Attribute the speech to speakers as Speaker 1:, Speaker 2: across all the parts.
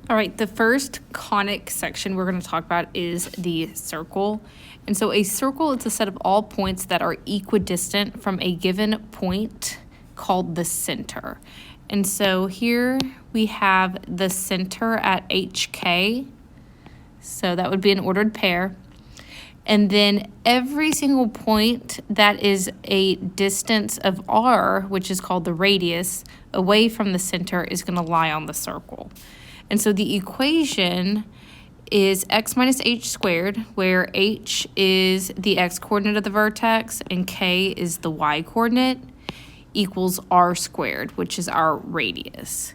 Speaker 1: All right, the first conic section we're going to talk about is the circle. And so a circle is a set of all points that are equidistant from a given point called the center. And so here we have the center at HK. So that would be an ordered pair. And then every single point that is a distance of r, which is called the radius, away from the center is going to lie on the circle. And so the equation is x minus h squared, where h is the x-coordinate of the vertex and k is the y-coordinate, equals r squared, which is our radius.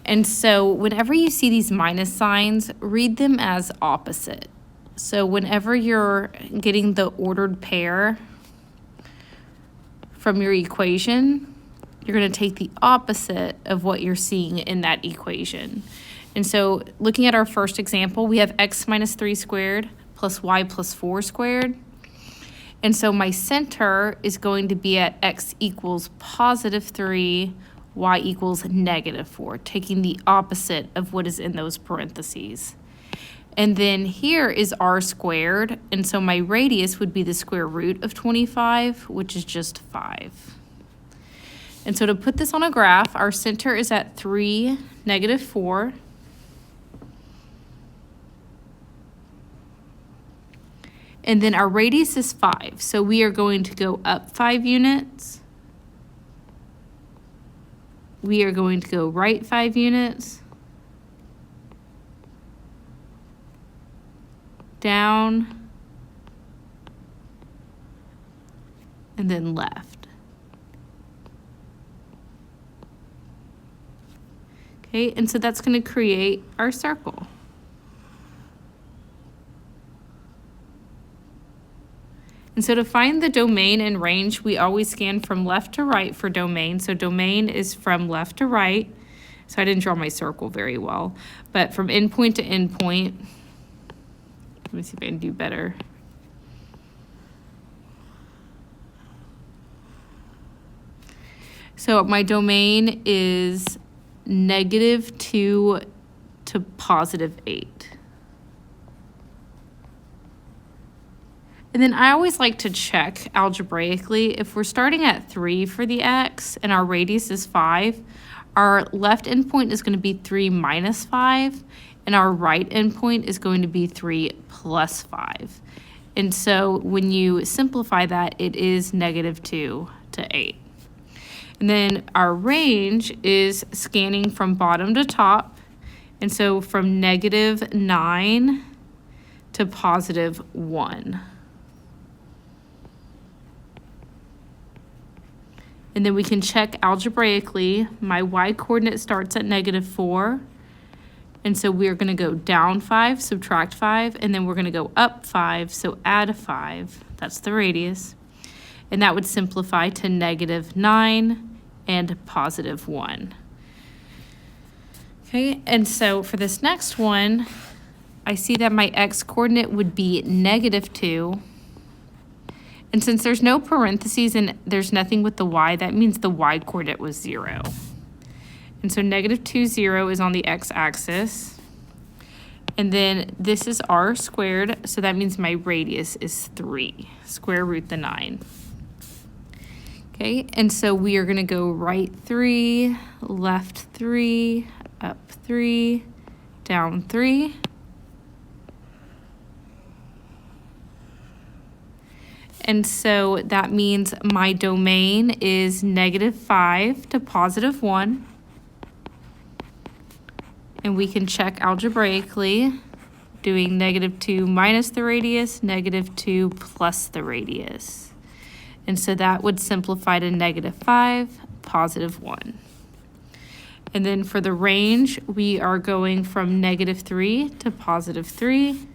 Speaker 1: And so whenever you see these minus signs, read them as opposite. So whenever you're getting the ordered pair from your equation, you're going to take the opposite of what you're seeing in that equation. And so looking at our first example, we have x minus 3 squared plus y plus 4 squared. And so my center is going to be at x equals positive 3, y equals negative 4, taking the opposite of what is in those parentheses. And then here is r squared, and so my radius would be the square root of 25, which is just 5. And so to put this on a graph, our center is at 3, negative 4. And then our radius is 5, so we are going to go up 5 units. We are going to go right 5 units. Down. And then left. Okay, and so that's going to create our circle. And so to find the domain and range, we always scan from left to right for domain. So domain is from left to right. So I didn't draw my circle very well. But from endpoint to endpoint, let me see if I can do better. So my domain is -2 to +8. And then I always like to check algebraically, if we're starting at 3 for the x and our radius is 5, our left endpoint is going to be 3 minus 5, and our right endpoint is going to be 3 plus 5. And so when you simplify that, it is -2 to 8. And then our range is scanning from bottom to top, and so from -9 to +1. And then we can check algebraically. My y-coordinate starts at -4. And so we're going to go down 5, subtract 5, and then we're going to go up 5, so add 5. That's the radius. And that would simplify to -9 and +1. Okay, and so for this next one, I see that my x-coordinate would be -2. And since there's no parentheses and there's nothing with the y, that means the y-coordinate was 0. And so -2, 0 is on the x-axis. And then this is r squared, so that means my radius is 3, square root the 9. Okay, and so we are going to go right 3, left 3, up 3, down 3. And so that means my domain is -5 to +1. And we can check algebraically, doing -2 minus the radius, -2 plus the radius. And so that would simplify to -5, +1. And then for the range, we are going from -3 to +3.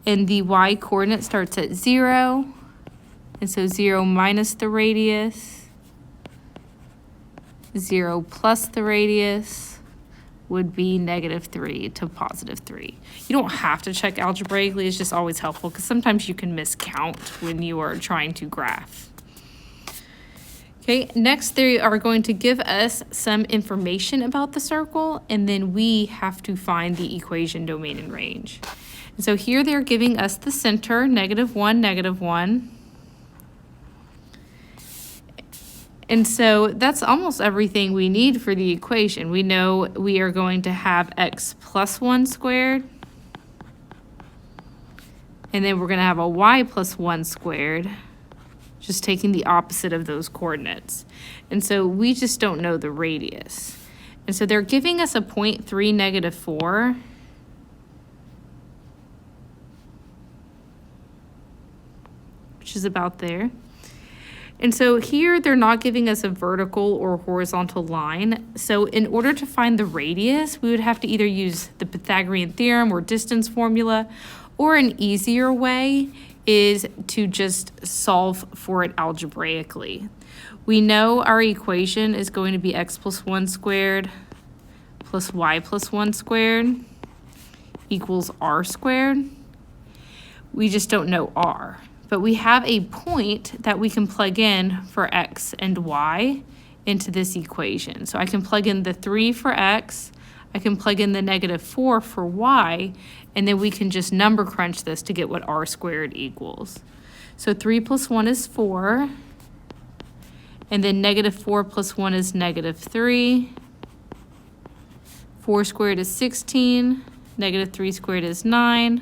Speaker 1: And the y-coordinate starts at 0, and so 0 minus the radius, 0 plus the radius would be -3 to +3. You don't have to check algebraically, it's just always helpful because sometimes you can miscount when you are trying to graph. Okay, next they are going to give us some information about the circle, and then we have to find the equation, domain, and range. And so here they're giving us the center, -1, -1. And so that's almost everything we need for the equation. We know we are going to have x plus 1 squared, and then we're going to have a y plus 1 squared, just taking the opposite of those coordinates. And so we just don't know the radius. And so they're giving us a 0.3, -4. Which is about there. And so here they're not giving us a vertical or horizontal line. So in order to find the radius, we would have to either use the Pythagorean theorem or distance formula, or an easier way is to just solve for it algebraically. We know our equation is going to be x plus 1 squared plus y plus 1 squared equals r squared. We just don't know r. But we have a point that we can plug in for x and y into this equation. So I can plug in the 3 for x, I can plug in the -4 for y, and then we can just number crunch this to get what r squared equals. So 3 plus 1 is 4, and then -4 plus 1 is -3. 4 squared is 16, -3 squared is 9.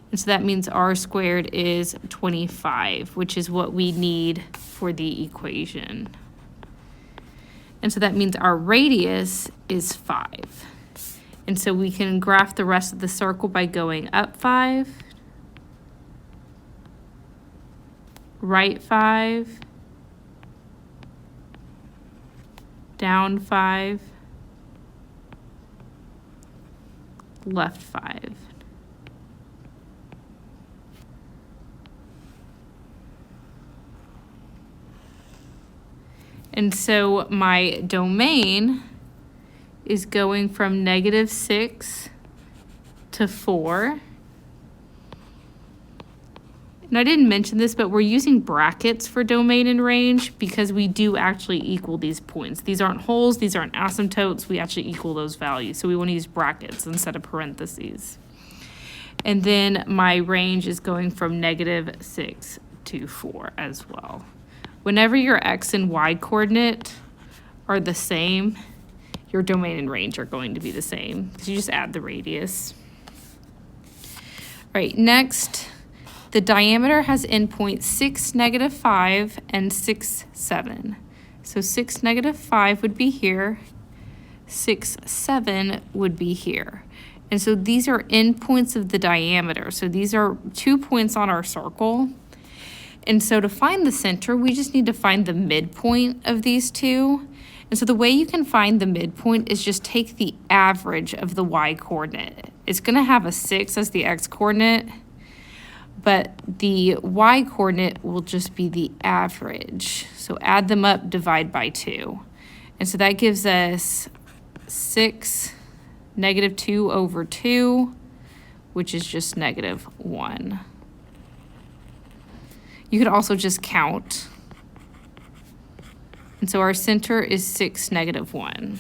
Speaker 1: And so that means r squared is 25, which is what we need for the equation. And so that means our radius is 5. And so we can graph the rest of the circle by going up 5, right 5, down 5, left 5. And so my domain is going from -6 to 4. And I didn't mention this, but we're using brackets for domain and range because we do actually equal these points. These aren't holes, these aren't asymptotes, we actually equal those values. So we want to use brackets instead of parentheses. And then my range is going from -6 to 4 as well. Whenever your x and y coordinate are the same, your domain and range are going to be the same because you just add the radius. All right, next, the diameter has endpoints 6, -5, and 6, 7. So 6, -5 would be here, 6, 7 would be here. And so these are endpoints of the diameter. So these are 2 points on our circle. And so to find the center, we just need to find the midpoint of these two. And so the way you can find the midpoint is just take the average of the y coordinate. It's going to have a 6 as the x coordinate, but the y coordinate will just be the average. So add them up, divide by 2. And so that gives us 6, -2 over 2, which is just -1. You could also just count. And so our center is 6, -1.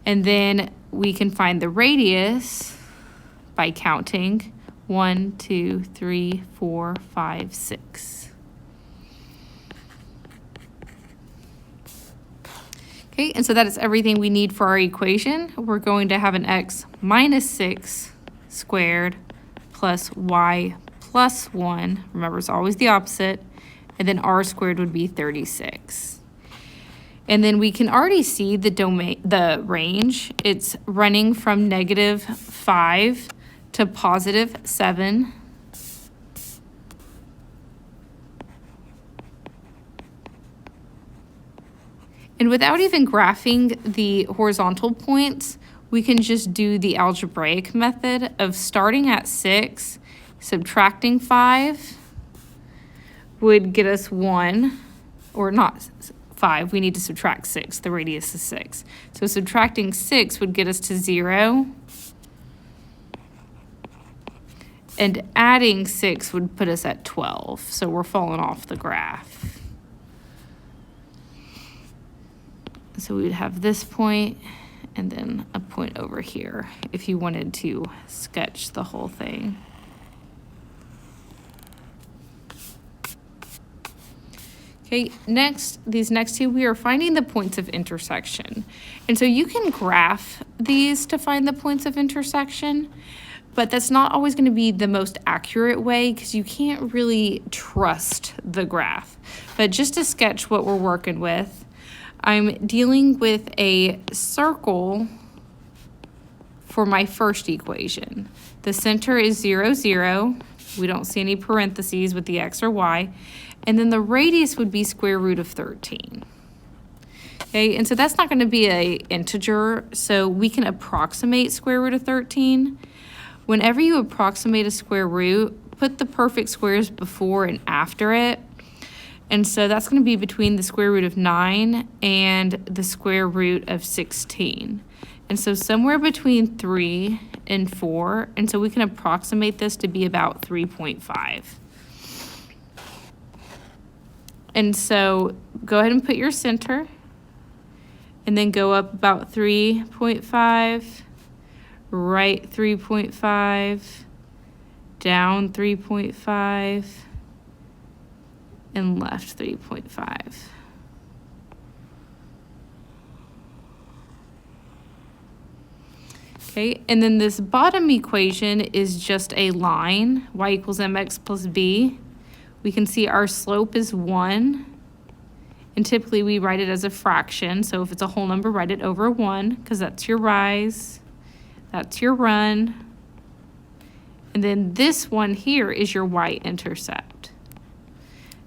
Speaker 1: And then we can find the radius by counting 1, 2, 3, 4, 5, 6. Okay, and so that is everything we need for our equation. We're going to have an x -6 squared plus y plus 1, remember it's always the opposite, and then r squared would be 36. And then we can already see the range. It's running from -5 to +7. And without even graphing the horizontal points, we can just do the algebraic method of starting at 6, subtracting 5 would get us 1, or not 5, we need to subtract 6, the radius is 6. So subtracting 6 would get us to 0, and adding 6 would put us at 12, so we're falling off the graph. So we would have this point and then a point over here if you wanted to sketch the whole thing. Okay, next, these next two, we are finding the points of intersection. And so you can graph these to find the points of intersection, but that's not always going to be the most accurate way because you can't really trust the graph. But just to sketch what we're working with, I'm dealing with a circle for my first equation. The center is 0, 0. We don't see any parentheses with the x or y. And then the radius would be square root of 13. Okay, and so that's not going to be an integer, so we can approximate square root of 13. Whenever you approximate a square root, put the perfect squares before and after it. And so that's going to be between the square root of 9 and the square root of 16. And so somewhere between 3 and 4, and so we can approximate this to be about 3.5. And so go ahead and put your center, and then go up about 3.5, right 3.5, down 3.5, and left 3.5. Okay, and then this bottom equation is just a line, y equals mx plus b. We can see our slope is 1, and typically we write it as a fraction. So if it's a whole number, write it over 1, because that's your rise, that's your run. And then this one here is your y-intercept.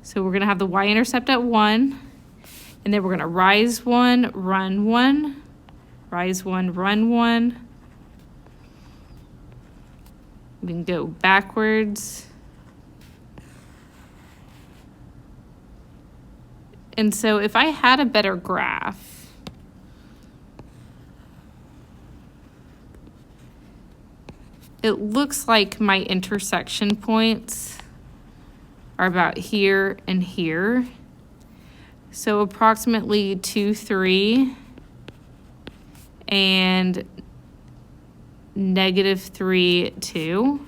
Speaker 1: So we're going to have the y-intercept at 1, and then we're going to rise 1, run 1, rise 1, run 1. We can go backwards. And so if I had a better graph, it looks like my intersection points are about here and here. So approximately 2, 3, and -3, 2.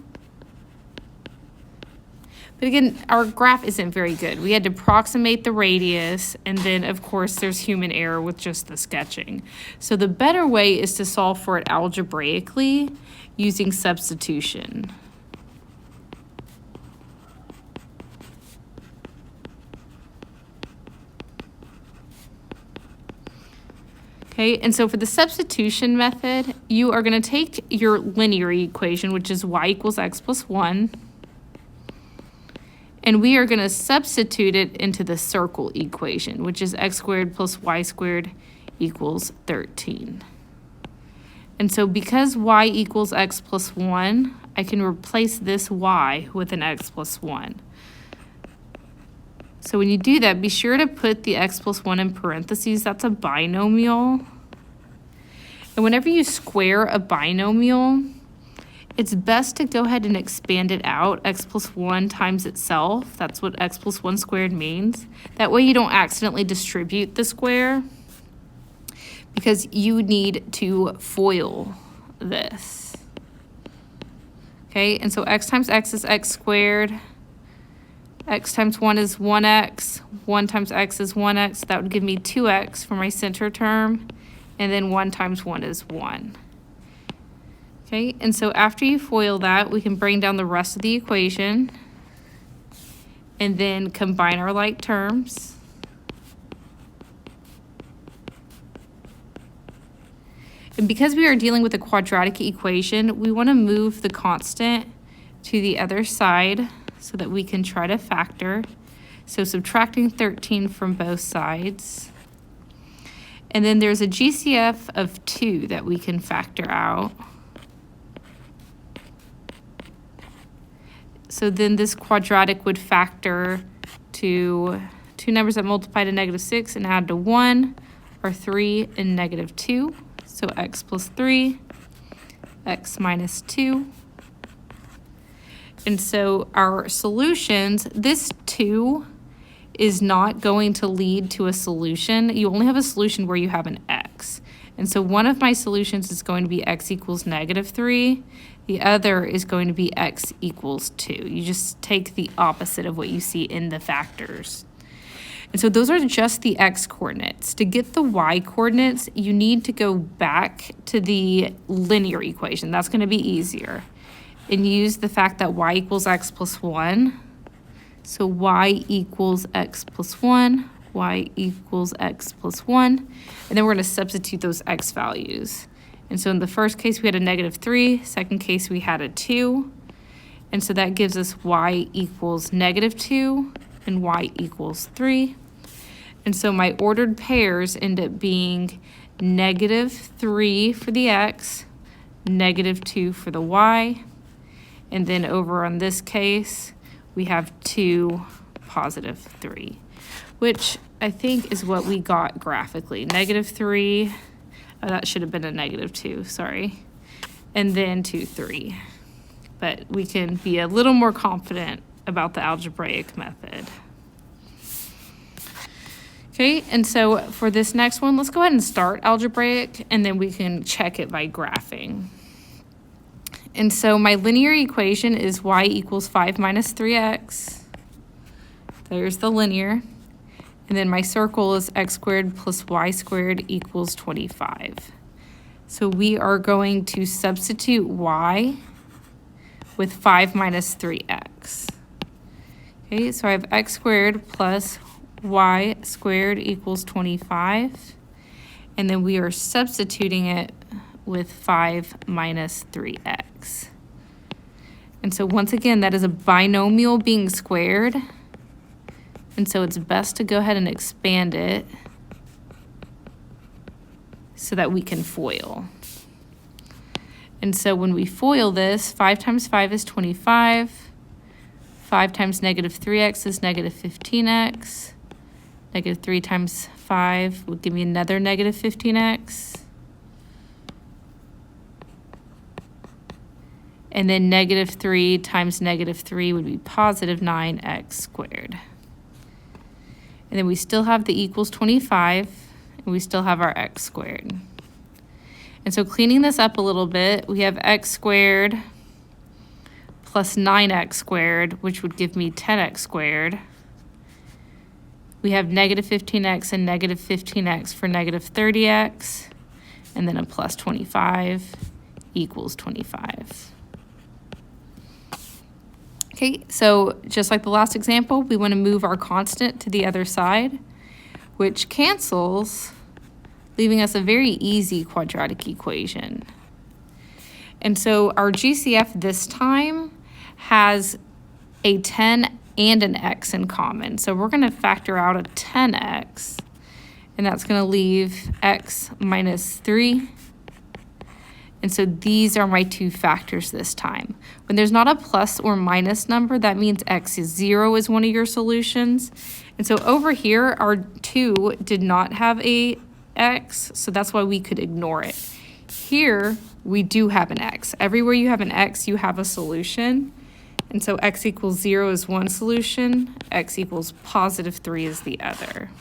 Speaker 1: But again, our graph isn't very good. We had to approximate the radius, and then of course there's human error with just the sketching. So the better way is to solve for it algebraically using substitution. Okay, and so for the substitution method, you are going to take your linear equation, which is y equals x plus 1, and we are going to substitute it into the circle equation, which is x squared plus y squared equals 13. And so because y equals x plus 1, I can replace this y with an x plus 1. So when you do that, be sure to put the x plus 1 in parentheses. That's a binomial. And whenever you square a binomial, it's best to go ahead and expand it out, x plus 1 times itself. That's what x plus 1 squared means. That way you don't accidentally distribute the square, because you need to FOIL this. Okay, and so x times x is x squared. X times 1 is 1x. 1 times x is 1x. That would give me 2x for my center term. And then 1 times 1 is 1. Okay, and so after you FOIL that, we can bring down the rest of the equation and then combine our like terms. And because we are dealing with a quadratic equation, we want to move the constant to the other side so that we can try to factor. So subtracting 13 from both sides. And then there's a GCF of 2 that we can factor out. So then this quadratic would factor to two numbers that multiply to -6 and add to 1, or 3 and -2. So x plus 3, x minus 2. And so our solutions, this 2 is not going to lead to a solution. You only have a solution where you have an x. And so one of my solutions is going to be x equals -3. The other is going to be x equals 2. You just take the opposite of what you see in the factors. And so those are just the x coordinates. To get the y coordinates, you need to go back to the linear equation. That's going to be easier. And use the fact that y equals x plus 1. So y equals x plus 1, y equals x plus 1. And then we're going to substitute those x values. And so in the first case, we had a -3. Second case, we had a 2. And so that gives us y equals -2 and y equals 3. And so my ordered pairs end up being -3 for the x, -2 for the y. And then over on this case, we have 2, +3, which I think is what we got graphically. -3, oh, that should have been a -2, sorry. And then 2, 3. But we can be a little more confident about the algebraic method. Okay, and so for this next one, let's go ahead and start algebraic, and then we can check it by graphing. And so my linear equation is y equals 5 minus 3x. There's the linear. And then my circle is x squared plus y squared equals 25. So we are going to substitute y with 5 minus 3x. Okay, so I have x squared plus y squared equals 25. And then we are substituting it with 5 minus 3x. And so once again, that is a binomial being squared. And so it's best to go ahead and expand it so that we can FOIL. And so when we FOIL this, 5 times 5 is 25. 5 times -3x is -15x. -3 times 5 would give me another -15x. And then -3 times -3 would be +9x squared. And then we still have the equals 25, and we still have our x squared. And so cleaning this up a little bit, we have x squared plus 9x squared, which would give me 10x squared. We have -15x and -15x for -30x, and then a plus 25 equals 25. Okay, so just like the last example, we want to move our constant to the other side, which cancels, leaving us a very easy quadratic equation. And so our GCF this time has a 10 and an x in common. So we're going to factor out a 10x, and that's going to leave x minus 3. And so these are my two factors this time. When there's not a plus or minus number, that means x is 0 is one of your solutions. And so over here, our 2 did not have a x, so that's why we could ignore it. Here, we do have an x. Everywhere you have an x, you have a solution. And so x equals 0 is one solution, x equals +3 is the other.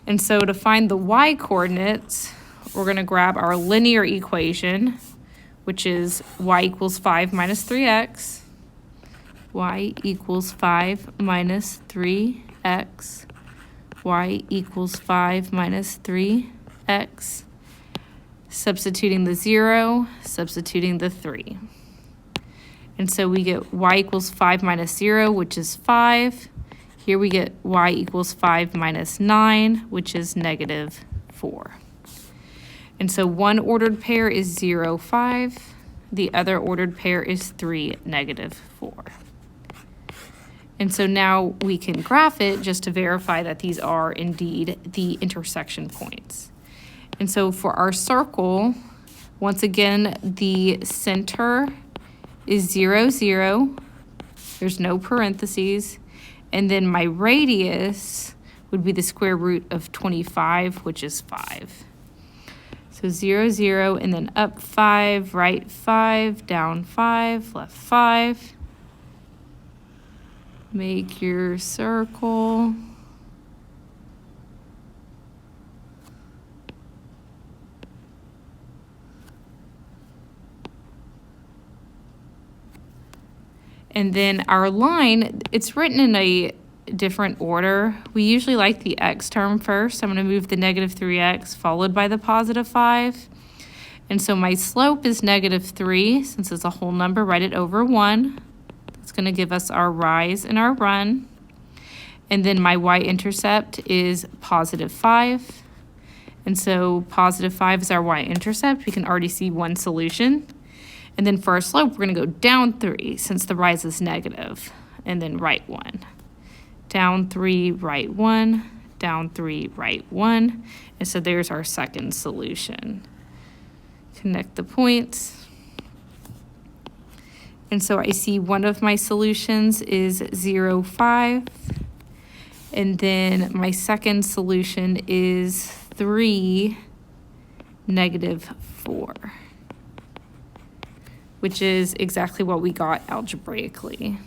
Speaker 1: And so to find the y coordinates, we're going to grab our linear equation, which is y equals 5 minus 3x, y equals 5 minus 3x, y equals 5 minus 3x, substituting the 0, substituting the 3. And so we get y equals 5 minus 0, which is 5. Here we get y equals 5 minus 9, which is -4. And so one ordered pair is 0, 5. The other ordered pair is 3, -4. And so now we can graph it just to verify that these are indeed the intersection points. And so for our circle, once again, the center is 0, 0. There's no parentheses. And then my radius would be the square root of 25, which is 5. So 0, 0, and then up 5, right 5, down 5, left 5. Make your circle. And then our line, it's written in a different order. We usually like the x term first. I'm going to move the negative 3x followed by the positive 5. And so my slope is negative 3. Since it's a whole number, write it over 1. That's going to give us our rise and our run. And then my y-intercept is positive 5. And so positive 5 is our y-intercept. We can already see one solution. And then for our slope, we're going to go down 3 since the rise is negative, and then right 1. Down 3, right 1, down 3, right 1. And so there's our second solution. Connect the points. And so I see one of my solutions is 0, 5. And then my second solution is 3, negative 4. Which is exactly what we got algebraically.